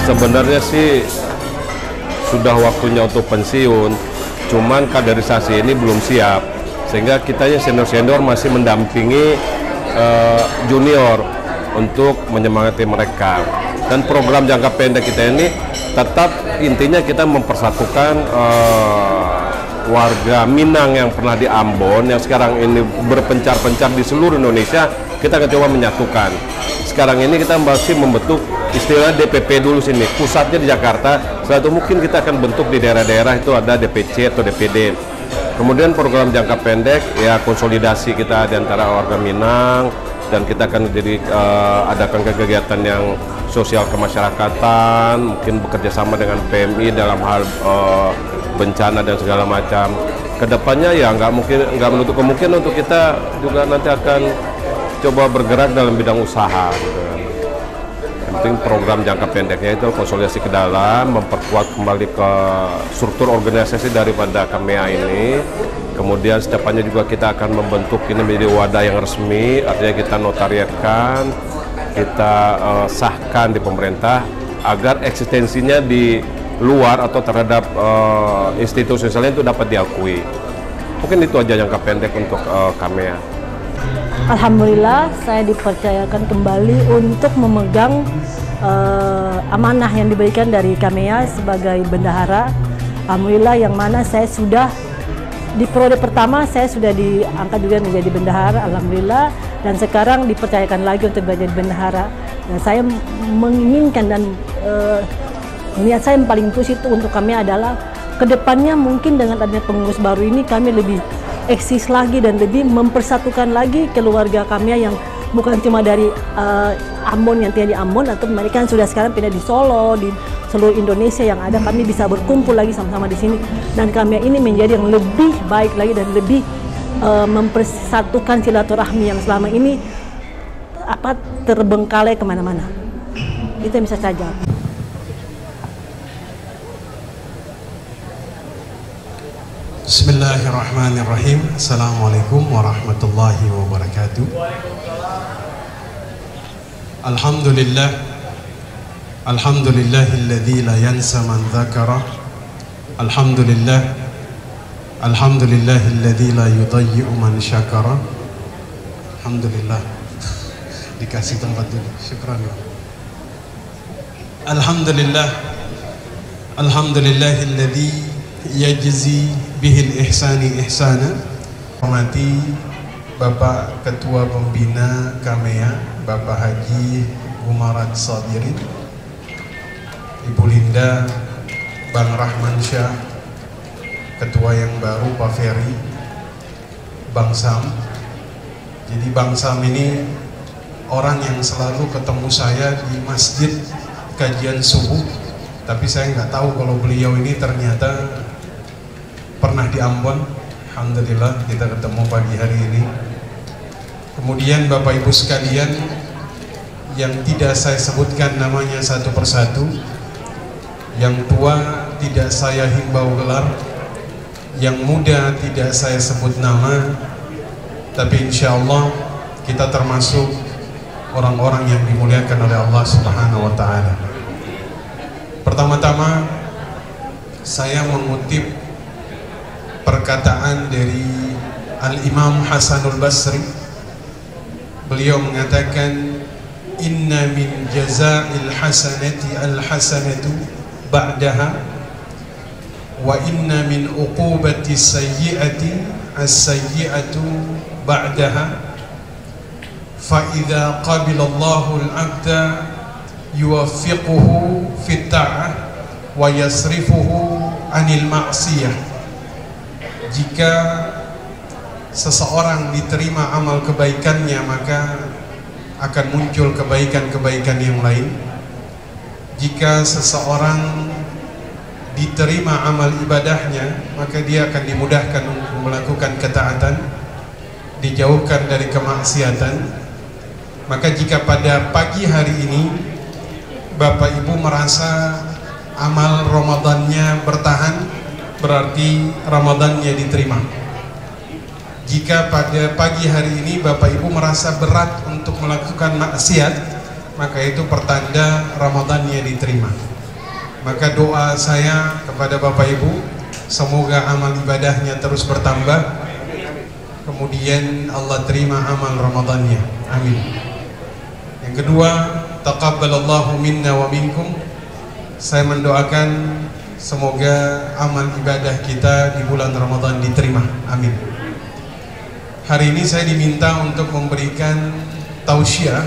Sebenarnya sih sudah waktunya untuk pensiun, cuman kaderisasi ini belum siap, sehingga kita yang senior-senior masih mendampingi junior untuk menyemangati mereka. Dan program jangka pendek kita ini tetap intinya kita mempersatukan warga Minang yang pernah di Ambon, yang sekarang ini berpencar-pencar di seluruh Indonesia, kita akan coba menyatukan. Sekarang ini kita masih membentuk istilah DPP dulu sini, pusatnya di Jakarta, setelah itu mungkin kita akan bentuk di daerah-daerah itu ada DPC atau DPD. Kemudian program jangka pendek, ya konsolidasi kita di antara warga Minang, dan kita akan jadi adakan kegiatan yang sosial kemasyarakatan, mungkin bekerja sama dengan PMI dalam hal bencana dan segala macam. Kedepannya ya nggak menutup kemungkinan untuk kita juga nanti akan coba bergerak dalam bidang usaha. Gitu. Yang penting program jangka pendeknya itu konsolidasi ke dalam, memperkuat kembali ke struktur organisasi daripada KAMEA ini. Kemudian sedepannya juga kita akan membentuk ini menjadi wadah yang resmi, artinya kita notariatkan, kita sahkan di pemerintah agar eksistensinya di luar atau terhadap institusi lain itu dapat diakui. Mungkin itu aja jangka pendek untuk KAMEA. Alhamdulillah saya dipercayakan kembali untuk memegang amanah yang diberikan dari KAMEA sebagai bendahara. Alhamdulillah yang mana saya sudah di periode pertama saya sudah diangkat juga menjadi bendahara, alhamdulillah, dan sekarang dipercayakan lagi untuk menjadi bendahara. Dan saya menginginkan dan niat saya yang paling khusus itu untuk kami adalah kedepannya mungkin dengan adanya pengurus baru ini kami lebih eksis lagi dan lebih mempersatukan lagi keluarga kami yang bukan cuma dari Ambon yang tinggal di Ambon, atau mereka yang sudah sekarang pindah di Solo, di seluruh Indonesia yang ada, kami bisa berkumpul lagi sama-sama di sini, dan kami ini menjadi yang lebih baik lagi dan lebih mempersatukan silaturahmi yang selama ini terbengkalai kemana-mana. Itu yang bisa saya jawab. Bismillahirrahmanirrahim. Assalamualaikum warahmatullahi wabarakatuh. Alhamdulillah, alhamdulillahilladzi la yansa man dzakara. Alhamdulillah, alhamdulillahilladzi la yudayyi'u man syakara. Alhamdulillah. Dikasih tempat dulu. Syukran. Alhamdulillah, alhamdulillahilladzi yajzi bihil ihsani ihsana. Hormati Bapak Ketua Pembina KAMEA, Bapak Haji Gumarat Sabirin, Ibu Linda, Bang Rahman Syah, Ketua yang baru Pak Ferry, Bang Sam. Jadi Bang Sam ini orang yang selalu ketemu saya di masjid kajian subuh, tapi saya nggak tahu kalau beliau ini ternyata pernah di Ambon. Alhamdulillah kita ketemu pagi hari ini. Kemudian Bapak Ibu sekalian yang tidak saya sebutkan namanya satu persatu, yang tua tidak saya himbau gelar, yang muda tidak saya sebut nama, tapi insya Allah kita termasuk orang-orang yang dimuliakan oleh Allah Subhanahu wa Ta'ala. Pertama-tama saya mengutip perkataan dari Al-Imam Hasanul Basri. Beliau mengatakan, inna min jaza'il hasanati al-hasanatu ba'daha, wa inna min uqubati sayyi'ati as-sayyi'atu ba'daha, fa idza qabila Allahu al-'abda yuwaffiquhu fit ta'ah wa yasrifuhu 'anil ma'siyah. Jika seseorang diterima amal kebaikannya, maka akan muncul kebaikan-kebaikan yang lain. Jika seseorang diterima amal ibadahnya, maka dia akan dimudahkan untuk melakukan ketaatan, dijauhkan dari kemaksiatan. Maka jika pada pagi hari ini Bapak Ibu merasa amal Ramadannya bertahan, berarti Ramadannya diterima. Jika pada pagi hari ini Bapak Ibu merasa berat untuk melakukan maksiat, maka itu pertanda Ramadannya diterima. Maka doa saya kepada Bapak Ibu, semoga amal ibadahnya terus bertambah, kemudian Allah terima amal Ramadannya. Amin. Yang kedua, taqabbalallahu minna wa minkum. Saya mendoakan semoga amal ibadah kita di bulan Ramadan diterima. Amin. Hari ini saya diminta untuk memberikan tausiah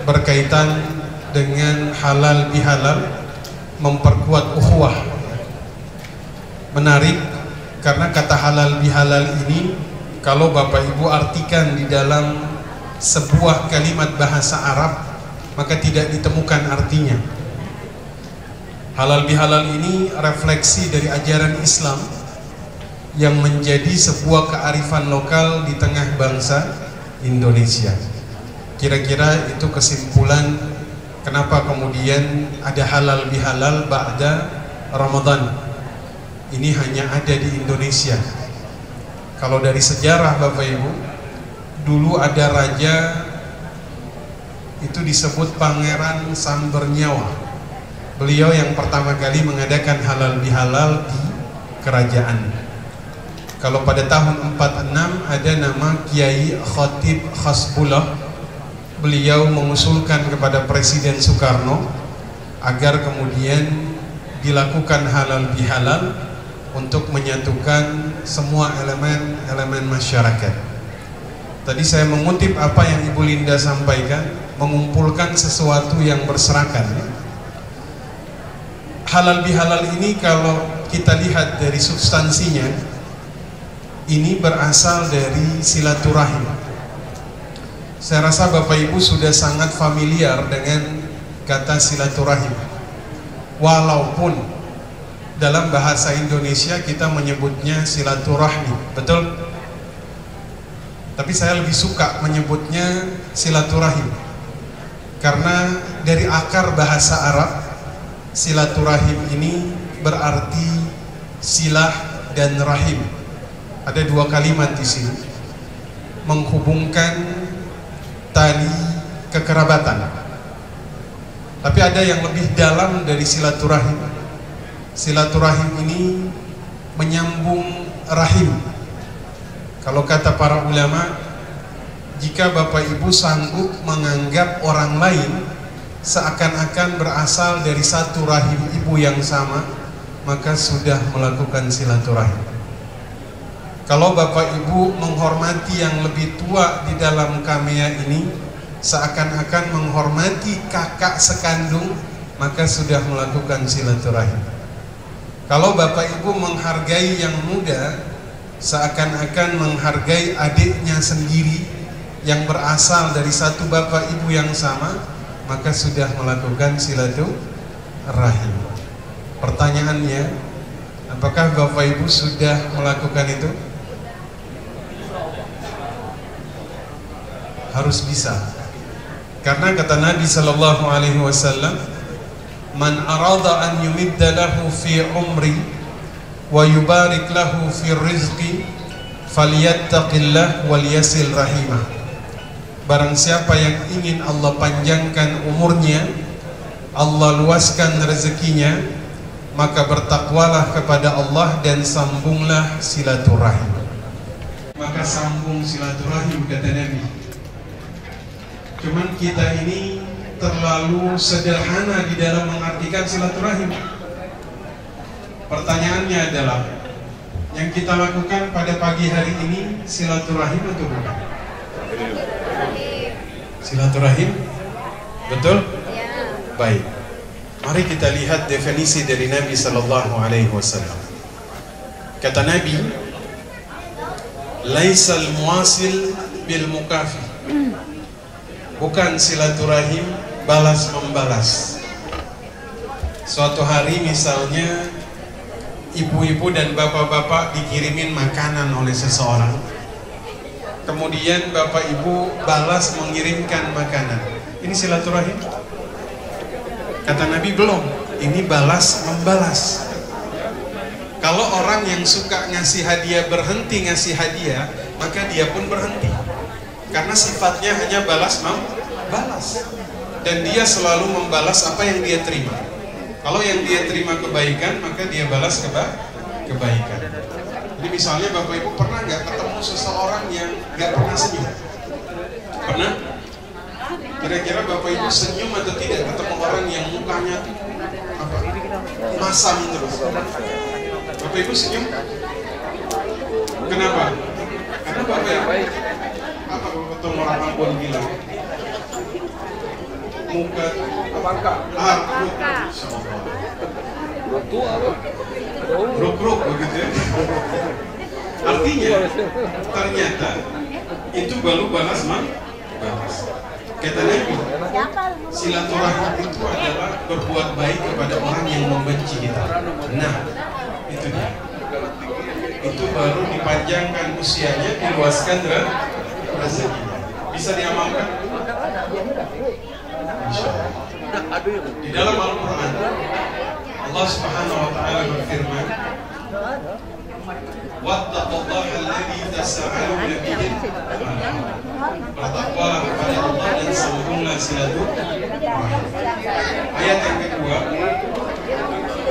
berkaitan dengan halal bihalal, memperkuat ukhuwah. Menarik karena kata halal bihalal ini kalau Bapak Ibu artikan di dalam sebuah kalimat bahasa Arab, maka tidak ditemukan artinya. Halal bihalal ini refleksi dari ajaran Islam yang menjadi sebuah kearifan lokal di tengah bangsa Indonesia. Kira-kira itu kesimpulan kenapa kemudian ada halal bihalal ba'da Ramadan. Ini hanya ada di Indonesia. Kalau dari sejarah Bapak Ibu, dulu ada raja itu disebut Pangeran Sambernyawa. Beliau yang pertama kali mengadakan halal bihalal di kerajaan. Kalau pada tahun 46 ada nama Kiai Khatib Khasbullah. Beliau mengusulkan kepada Presiden Soekarno agar kemudian dilakukan halal bihalal untuk menyatukan semua elemen masyarakat. Tadi saya mengutip apa yang Ibu Linda sampaikan, mengumpulkan sesuatu yang berserakan. Halal bihalal ini kalau kita lihat dari substansinya, ini berasal dari silaturahim. Saya rasa Bapak Ibu sudah sangat familiar dengan kata silaturahim. Walaupun dalam bahasa Indonesia kita menyebutnya silaturahmi, betul? Tapi saya lebih suka menyebutnya silaturahim karena dari akar bahasa Arab, silaturahim ini berarti silah dan rahim. Ada dua kalimat di sini menghubungkan tali kekerabatan. Tapi ada yang lebih dalam dari silaturahim. Silaturahim ini menyambung rahim. Kalau kata para ulama, jika Bapak Ibu sanggup menganggap orang lain seakan-akan berasal dari satu rahim ibu yang sama, maka sudah melakukan silaturahim. Kalau Bapak Ibu menghormati yang lebih tua di dalam kamea ini, seakan-akan menghormati kakak sekandung, maka sudah melakukan silaturahim. Kalau Bapak Ibu menghargai yang muda, seakan-akan menghargai adiknya sendiri yang berasal dari satu bapak ibu yang sama, maka sudah melakukan silaturahim. Pertanyaannya, apakah Bapak Ibu sudah melakukan itu? Harus bisa, karena kata Nabi Sallallahu Alaihi Wasallam, man arada an yumidda lahu fi umri wa yubarik lahu fi rizqi falyattaqillah wal yasil rahimah. Barang siapa yang ingin Allah panjangkan umurnya, Allah luaskan rezekinya, maka bertakwalah kepada Allah dan sambunglah silaturahim. Maka sambung silaturahim, kata Nabi. Cuman kita ini terlalu sederhana di dalam mengartikan silaturahim. Pertanyaannya adalah, yang kita lakukan pada pagi hari ini silaturahim atau bukan? Silaturahim, betul? Ya. Baik. Mari kita lihat definisi dari Nabi Sallallahu Alaihi Wasallam. Kata Nabi, laisal muasil bil mukafi. Bukan silaturahim balas membalas. Suatu hari misalnya ibu-ibu dan bapak-bapak dikirimin makanan oleh seseorang, kemudian bapak ibu balas mengirimkan makanan. Ini silaturahim? Kata Nabi, belum. Ini balas membalas. Kalau orang yang suka ngasih hadiah berhenti ngasih hadiah, maka dia pun berhenti. Karena sifatnya hanya balas membalas. Dan dia selalu membalas apa yang dia terima. Kalau yang dia terima kebaikan, maka dia balas kebaikan. Jadi misalnya Bapak Ibu pernah nggak ketemu seseorang yang nggak pernah senyum? Pernah? Kira-kira Bapak Ibu senyum atau tidak ketemu orang yang mukanya apa? Masam terus. Bapak Ibu senyum? Kenapa? Karena Bapak Ibu apa kalau ketemu orang Ambon bilang? Muka Ruk begitu ya. Artinya ternyata itu baru balas. Kata Nabi, silaturahim itu adalah berbuat baik kepada orang yang membenci kita. Nah, itu dia. Itu baru dipanjangkan usianya, diluaskan rezekinya. Bisa diamalkan? Di dalam Al-Quran Allah Subhanahu wa ta'ala berfirman, wattaqullaha alladzi tasaaluna bihi, bertakwalah kepada Allah dan sambunglah silaturahim. Ayat yang kedua,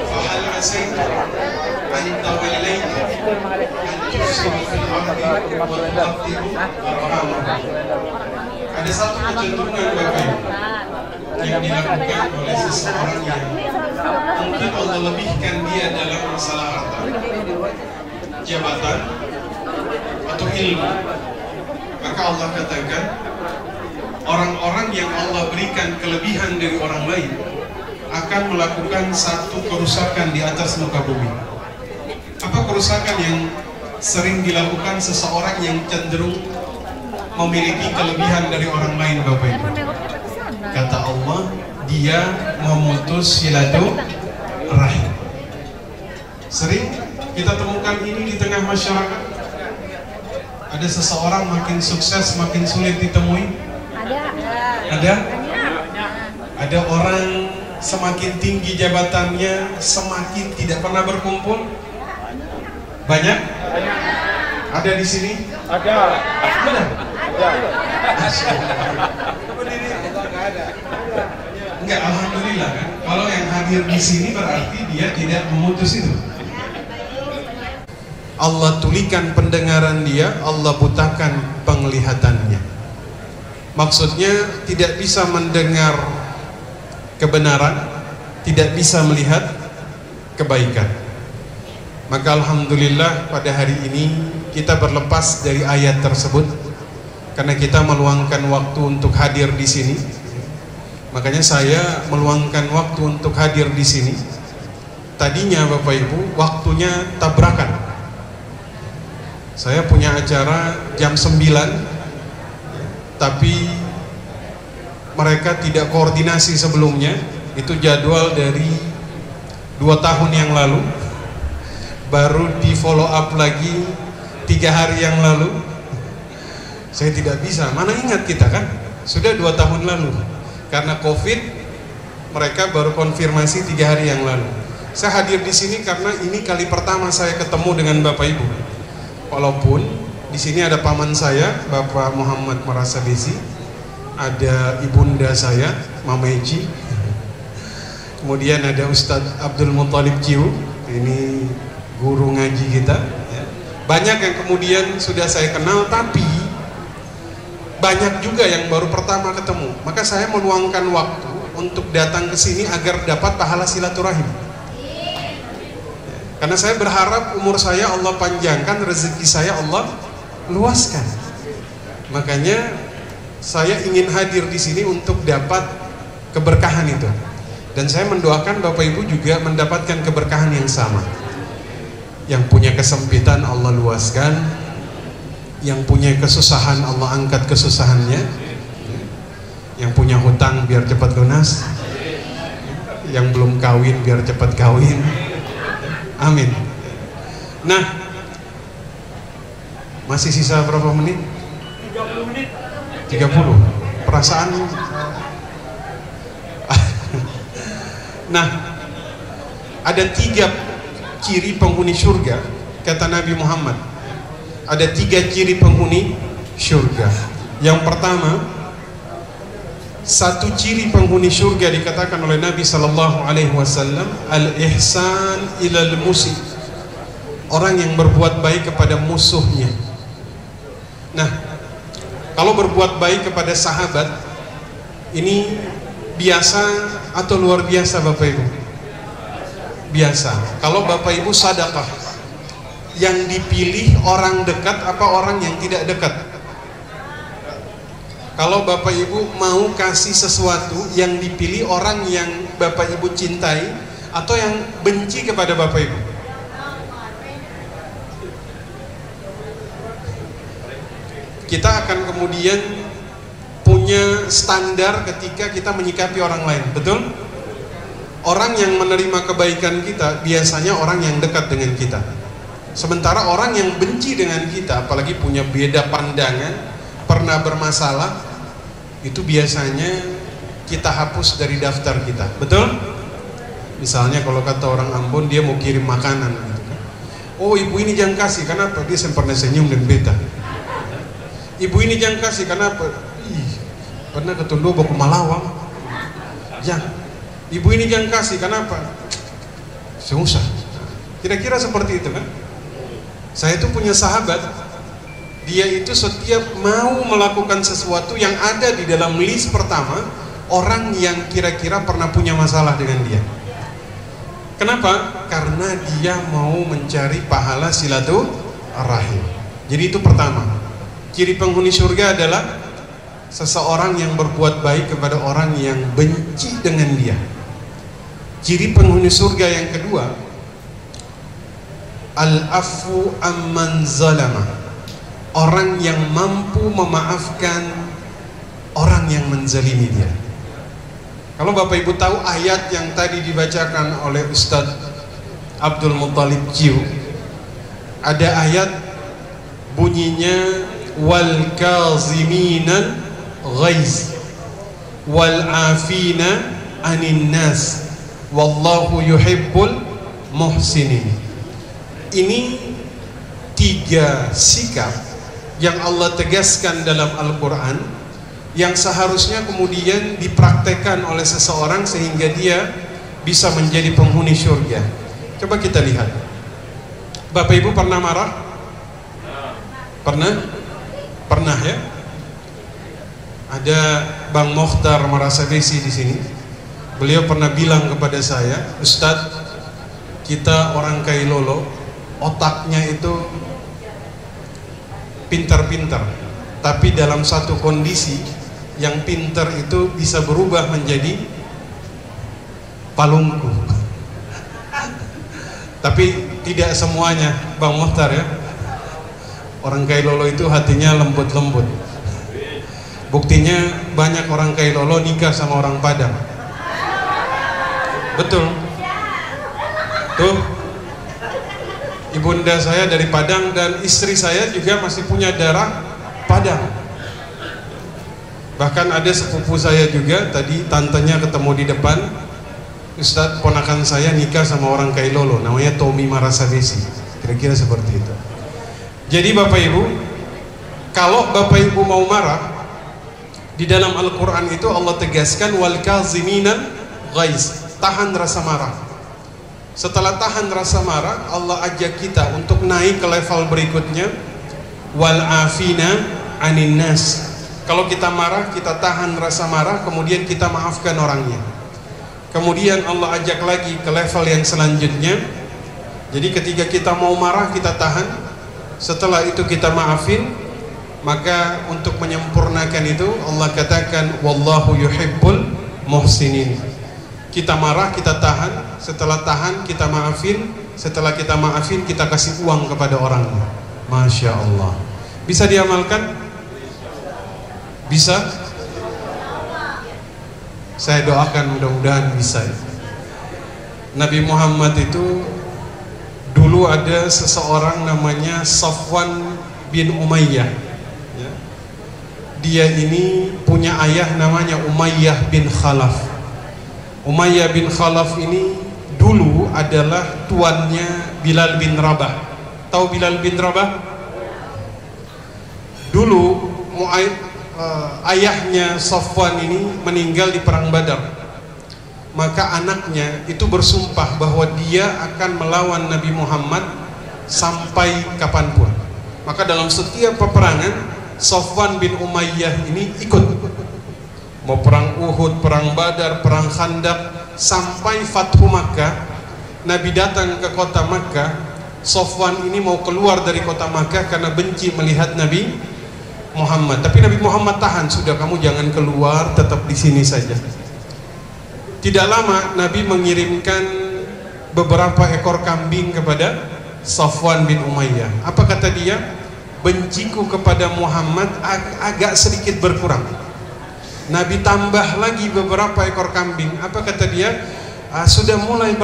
fahal asaitum an tawallaytum an tufsidu fil ardi wa tuqatti'u arhamakum. Ada satu kecenderungan Bapak Ibu yang dilakukan oleh seseorang yang mungkin Allah lebihkan dia dalam masalah harta, jabatan, atau ilmu. Maka Allah katakan, orang-orang yang Allah berikan kelebihan dari orang lain akan melakukan satu kerusakan di atas muka bumi. Apa kerusakan yang sering dilakukan seseorang yang cenderung memiliki kelebihan dari orang lain, Bapak Ibu? Kata Allah, dia memutus silaturahim. Sering kita temukan ini di tengah masyarakat. Ada seseorang makin sukses, makin sulit ditemui. Ada? Ada orang semakin tinggi jabatannya, semakin tidak pernah berkumpul. Banyak? Ada di sini? Ada. Enggak, alhamdulillah kan. Kalau yang hadir di sini berarti dia tidak memutus itu. Allah tulikan pendengaran dia, Allah butakan penglihatannya. Maksudnya tidak bisa mendengar kebenaran, tidak bisa melihat kebaikan. Maka alhamdulillah pada hari ini kita berlepas dari ayat tersebut karena kita meluangkan waktu untuk hadir di sini. Makanya saya meluangkan waktu untuk hadir di sini. Tadinya Bapak Ibu waktunya tabrakan. Saya punya acara jam 9, tapi mereka tidak koordinasi sebelumnya. Itu jadwal dari 2 tahun yang lalu, baru di follow up lagi 3 hari yang lalu. Saya tidak bisa, mana ingat kita kan sudah 2 tahun lalu. Karena COVID, mereka baru konfirmasi 3 hari yang lalu. Saya hadir di sini karena ini kali pertama saya ketemu dengan Bapak Ibu. Walaupun di sini ada paman saya, Bapak Muhammad Marasa Desi, ada ibunda saya, Mama Eci, kemudian ada Ustadz Abdul Muttalib Ciu, ini guru ngaji kita. Banyak yang kemudian sudah saya kenal, tapi banyak juga yang baru pertama ketemu. Maka saya meluangkan waktu untuk datang ke sini agar dapat pahala silaturahim. Karena saya berharap umur saya Allah panjangkan, rezeki saya Allah luaskan. Makanya saya ingin hadir di sini untuk dapat keberkahan itu. Dan saya mendoakan Bapak Ibu juga mendapatkan keberkahan yang sama. Yang punya kesempitan Allah luaskan, yang punya kesusahan Allah angkat kesusahannya, yang punya hutang biar cepat lunas, yang belum kawin biar cepat kawin. Amin. Nah, masih sisa berapa menit? 30 menit. 30. Perasaan. Nah, ada 3 ciri penghuni surga kata Nabi Muhammad. Ada 3 ciri penghuni surga. Yang pertama, satu ciri penghuni surga dikatakan oleh Nabi Sallallahu Alaihi Wasallam, al-ihsan ilal musi, orang yang berbuat baik kepada musuhnya. Nah, kalau berbuat baik kepada sahabat ini biasa atau luar biasa Bapak Ibu? Biasa. Kalau Bapak Ibu sedekah, yang dipilih orang dekat apa orang yang tidak dekat? Kalau Bapak Ibu mau kasih sesuatu, yang dipilih orang yang Bapak Ibu cintai atau yang benci kepada Bapak Ibu? Kita akan kemudian punya standar ketika kita menyikapi orang lain, betul? Orang yang menerima kebaikan kita biasanya orang yang dekat dengan kita. Sementara orang yang benci dengan kita, apalagi punya beda pandangan, pernah bermasalah, itu biasanya kita hapus dari daftar kita, betul? Misalnya kalau kata orang Ambon, dia mau kirim makanan gitu. Oh, ibu ini jangan kasih, kenapa? Dia pernah senyum dan beta. Ibu ini jangan kasih, kenapa? Ih, pernah ketundu bawa ke Malawang. Jangan. Ibu ini jangan kasih, kenapa? Susah. Kira-kira seperti itu kan? Saya itu punya sahabat, dia itu setiap mau melakukan sesuatu yang ada di dalam list pertama orang yang kira-kira pernah punya masalah dengan dia. Kenapa? Karena dia mau mencari pahala silaturahim. Jadi itu pertama. Ciri penghuni surga adalah seseorang yang berbuat baik kepada orang yang benci dengan dia. Ciri penghuni surga yang kedua, al-afu amman zalama, orang yang mampu memaafkan orang yang menzalimi dia. Kalau Bapak Ibu tahu ayat yang tadi dibacakan oleh Ustadz Abdul Muttalib Ciu, ada ayat bunyinya wal kaziminal ghaiz wal afina anin nas wallahu yuhibbul muhsinin. Ini tiga sikap yang Allah tegaskan dalam Al-Quran, yang seharusnya kemudian dipraktekkan oleh seseorang sehingga dia bisa menjadi penghuni surga. Coba kita lihat. Bapak Ibu pernah marah? Pernah? Pernah ya? Ada Bang Mokhtar Marasabesi di sini. Beliau pernah bilang kepada saya, Ustadz, kita orang Kailolo, otaknya itu pintar-pintar, tapi dalam satu kondisi yang pintar itu bisa berubah menjadi palungku. Tapi tidak semuanya Bang Mokhtar ya. Orang Kailolo itu hatinya lembut-lembut. Buktinya banyak orang Kailolo nikah sama orang Padang. Betul. Tuh, ibunda saya dari Padang dan istri saya juga masih punya darah Padang. Bahkan ada sepupu saya juga, tadi tantenya ketemu di depan, Ustadz, ponakan saya nikah sama orang Kailolo, namanya Tommy Marasabesi. Kira-kira seperti itu. Jadi Bapak Ibu, kalau Bapak Ibu mau marah, di dalam Al-Quran itu Allah tegaskan wal kaziminal ghaiz, tahan rasa marah. Setelah tahan rasa marah, Allah ajak kita untuk naik ke level berikutnya, wal afina anin nas. Kalau kita marah, kita tahan rasa marah, kemudian kita maafkan orangnya. Kemudian Allah ajak lagi ke level yang selanjutnya. Jadi ketika kita mau marah, kita tahan. Setelah itu kita maafin. Maka untuk menyempurnakan itu Allah katakan wallahu yuhibbul muhsinin. Kita marah, kita tahan. Setelah tahan, kita maafin. Setelah kita maafin, kita kasih uang kepada orangnya. Masya Allah. Bisa diamalkan? Bisa? Saya doakan mudah-mudahan bisa. Nabi Muhammad itu dulu ada seseorang namanya Safwan bin Umayyah. Dia ini punya ayah namanya Umayyah bin Khalaf. Umayyah bin Khalaf ini dulu adalah tuannya Bilal bin Rabah. Tahu Bilal bin Rabah? Dulu ayahnya Safwan ini meninggal di perang Badar, maka anaknya itu bersumpah bahwa dia akan melawan Nabi Muhammad sampai kapanpun. Maka dalam setiap peperangan Safwan bin Umayyah ini ikut, mau perang Uhud, perang Badar, perang Khandaq, sampai Fathu Makkah. Nabi datang ke kota Makkah, Safwan ini mau keluar dari kota Makkah karena benci melihat Nabi Muhammad. Tapi Nabi Muhammad tahan, sudah kamu jangan keluar, tetap di sini saja. Tidak lama Nabi mengirimkan beberapa ekor kambing kepada Safwan bin Umayyah. Apa kata dia? Benciku kepada Muhammad agak sedikit berkurang. Nabi tambah lagi beberapa ekor kambing. Apa kata dia? Sudah mulai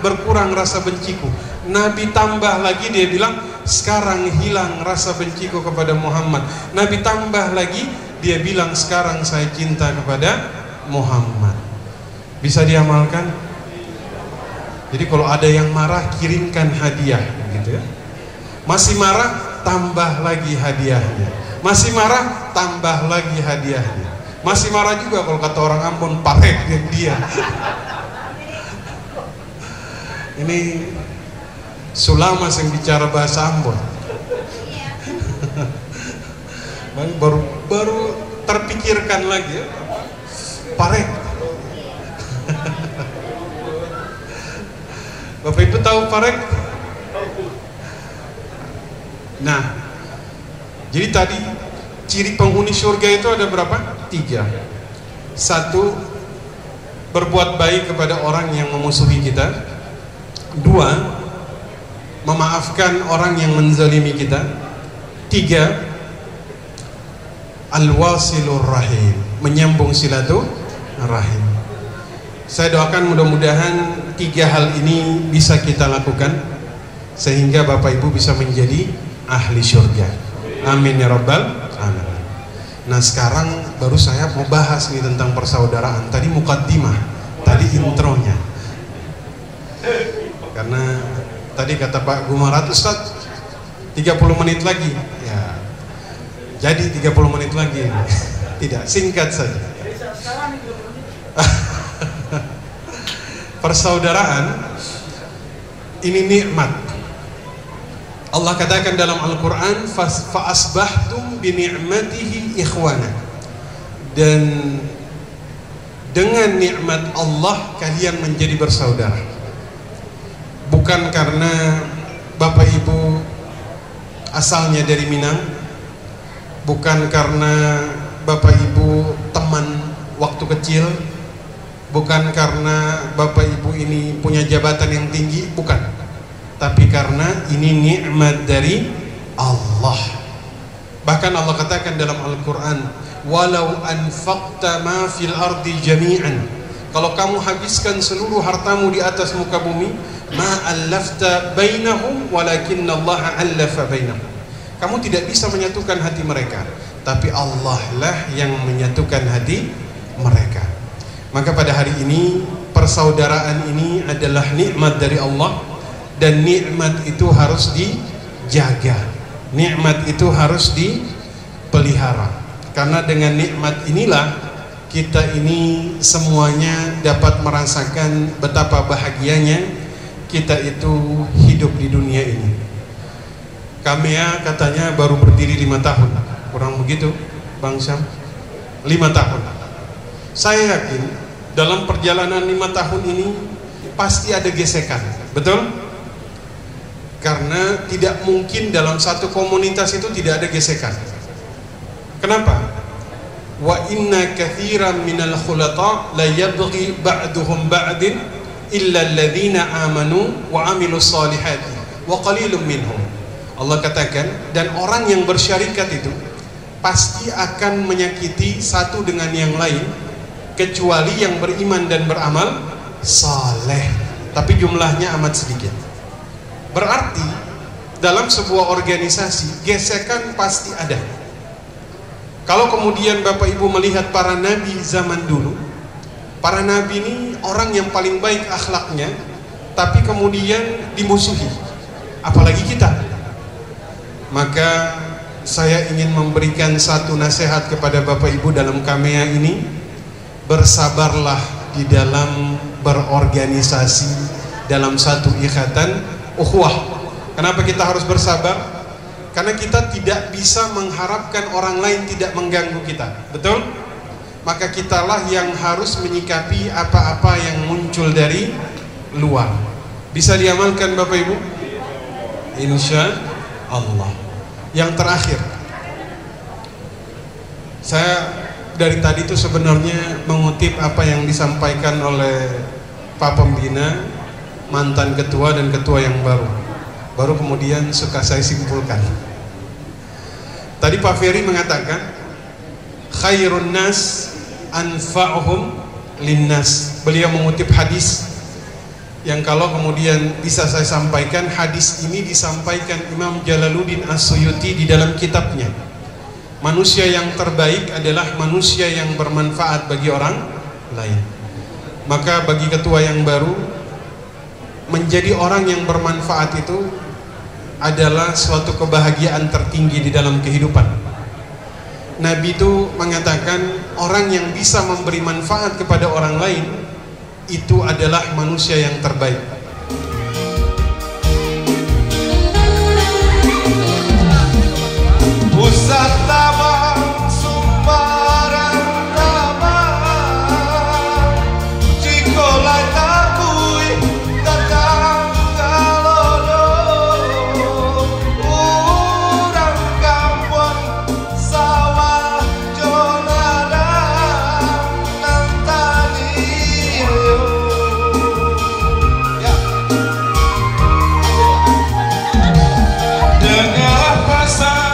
berkurang rasa benciku. Nabi tambah lagi, dia bilang sekarang hilang rasa benciku kepada Muhammad. Nabi tambah lagi, dia bilang sekarang saya cinta kepada Muhammad. Bisa diamalkan? Jadi kalau ada yang marah, kirimkan hadiah, gitu ya. Masih marah, tambah lagi hadiahnya. Masih marah, tambah lagi hadiahnya. Masih marah juga kalau kata orang Ambon, parek dia. Ini Sulamas yang bicara bahasa Ambon. baru terpikirkan lagi ya. Parek. Bapak Ibu tahu parek? Nah, jadi tadi ciri penghuni surga itu ada berapa? 3. 1, berbuat baik kepada orang yang memusuhi kita. 2, memaafkan orang yang menzalimi kita. 3, al-wasilur rahim, menyambung silaturahim. Saya doakan mudah-mudahan 3 hal ini bisa kita lakukan sehingga Bapak Ibu bisa menjadi ahli surga. Amin ya rabbal alamin. Nah, sekarang baru saya mau bahas nih tentang persaudaraan. Tadi mukaddimah, tadi intronya. Karena tadi kata Pak Gumarat, Ustaz 30 menit lagi ya, jadi 30 menit lagi. Tidak, singkat saja. Persaudaraan ini nikmat. Allah katakan dalam Al-Quran, fa'asbahtum bini'matihi ikhwana, dan dengan nikmat Allah kalian menjadi bersaudara. Bukan karena Bapak Ibu asalnya dari Minang, bukan karena Bapak Ibu teman waktu kecil, bukan karena Bapak Ibu ini punya jabatan yang tinggi, bukan. Tapi karena ini nikmat dari Allah. Bahkan Allah katakan dalam Al-Quran, walau anfaqta ma fil ardi jami'an, kalau kamu habiskan seluruh hartamu di atas muka bumi, ma allafta bainahum walakinna Allah allafa bainahum, kamu tidak bisa menyatukan hati mereka, tapi Allah lah yang menyatukan hati mereka. Maka pada hari ini persaudaraan ini adalah nikmat dari Allah, dan nikmat itu harus dijaga, nikmat itu harus dipelihara. Karena dengan nikmat inilah kita ini semuanya dapat merasakan betapa bahagianya kita itu hidup di dunia ini. Kamea katanya baru berdiri 5 tahun, kurang begitu Bang Syam? 5 tahun. Saya yakin dalam perjalanan 5 tahun ini pasti ada gesekan, betul? Karena tidak mungkin dalam satu komunitas itu tidak ada gesekan. Kenapa? Wa inna katsiran minal khulata la yabghi ba'duhum ba'din illa alladhina amanu wa amilus solihati wa qalilum minhum. Allah katakan, dan orang yang bersyarikat itu pasti akan menyakiti satu dengan yang lain kecuali yang beriman dan beramal saleh, tapi jumlahnya amat sedikit. Berarti dalam sebuah organisasi gesekan pasti ada. Kalau kemudian Bapak Ibu melihat para nabi zaman dulu, para nabi ini orang yang paling baik akhlaknya, tapi kemudian dimusuhi, apalagi kita. Maka saya ingin memberikan satu nasihat kepada Bapak Ibu dalam Kamea ini. Bersabarlah di dalam berorganisasi dalam satu ikatan ukhuwah. Kenapa kita harus bersabar? Karena kita tidak bisa mengharapkan orang lain tidak mengganggu kita, betul? Maka kitalah yang harus menyikapi apa-apa yang muncul dari luar. Bisa diamalkan Bapak Ibu? Insya Allah. Yang terakhir, saya dari tadi itu sebenarnya mengutip apa yang disampaikan oleh Pak Pembina, mantan ketua dan ketua yang baru kemudian suka saya simpulkan. Tadi Pak Ferry mengatakan khairun nas anfa'uhum linnas. Beliau mengutip hadis yang kalau kemudian bisa saya sampaikan, hadis ini disampaikan Imam Jalaluddin As-Suyuti di dalam kitabnya. Manusia yang terbaik adalah manusia yang bermanfaat bagi orang lain. Maka bagi ketua yang baru, menjadi orang yang bermanfaat itu adalah suatu kebahagiaan tertinggi di dalam kehidupan. Nabi itu mengatakan orang yang bisa memberi manfaat kepada orang lain itu adalah manusia yang terbaik. Pusat tabang sumbaran tabang cikolai takui datang kalodo urang kampung sawah jonadang nantani ya. Dengar pasang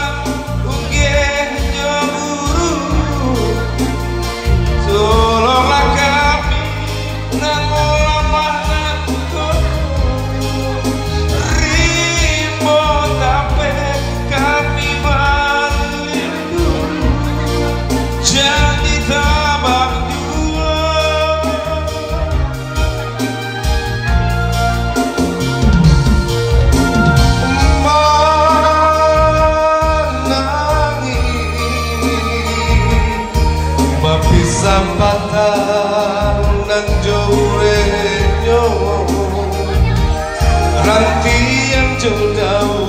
sambatan dan jauh ranti yang jauh